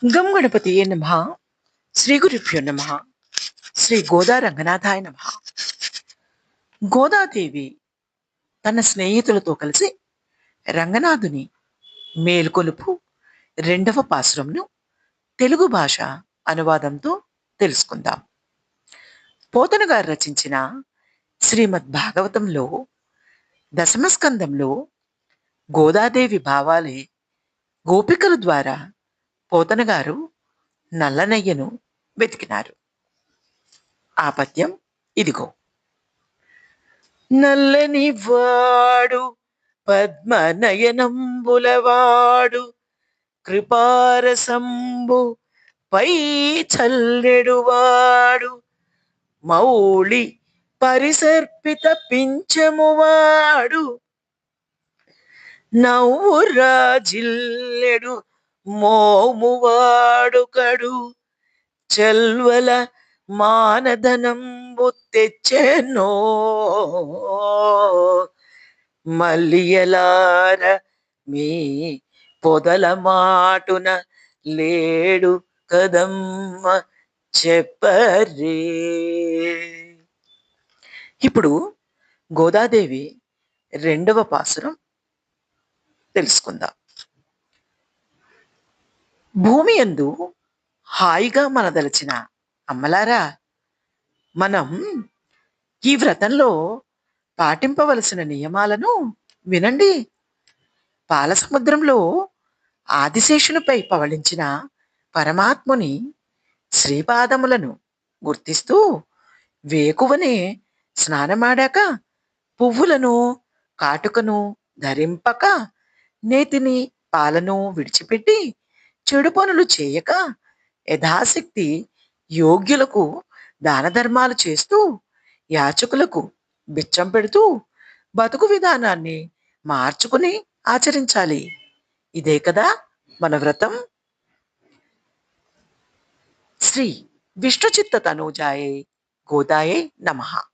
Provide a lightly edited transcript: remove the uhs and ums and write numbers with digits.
గం గణపతియే నమః. శ్రీ గురుభ్యో నమః. శ్రీ గోదా రంగనాథాయ నమః. గోదాదేవి తన స్నేహితులతో కలిసి రంగనాథుని మేల్కొలుపు రెండవ పాసురంను తెలుగు భాష అనువాదంతో తెలుసుకుందాం. పోతన గారు రచించిన శ్రీమద్ భాగవతంలో దశమస్కందంలో గోదాదేవి భావాలే గోపికల ద్వారా పోతన గారు నల్లనయ్యను వెతికినారు. ఆ పద్యం ఇదిగో. నల్లని వాడు పద్మనయనంబులవాడు కృపారసంబు పై చల్లెడువాడు మౌళి పరిసర్పిత పింఛమువాడు నవ్వురాజిల్లెడు మోమువాడు కడు చెల్వల మానధనంబు తెచ్చెనో మల్లియలార మీ పొదల మాటున లేడు కదమ్మ చెప్పరే. ఇప్పుడు గోదాదేవి రెండవ పాసురం తెలుసుకుందాం. భూమి యందు హాయిగా మనదలచిన అమ్మలారా, మనం ఈ వ్రతంలో పాటింపవలసిన నియమాలను వినండి. పాలసముద్రంలో ఆదిశేషునిపై పవళించిన పరమాత్ముని శ్రీపాదములను గుర్తిస్తూ వేకువనే స్నానమాడాక పువ్వులను కాటుకను ధరింపక నేతిని పాలను విడిచిపెట్టి చెడు పనులు చేయక యథాశక్తి యోగ్యులకు దాన ధర్మాలు చేస్తూ యాచకులకు బిచ్చం పెడుతూ బతుకు విధానాన్ని మార్చుకుని ఆచరించాలి. ఇదే కదా మన వ్రతం. శ్రీ విష్ణుచిత్త తనూజాయే గోదాయే నమః.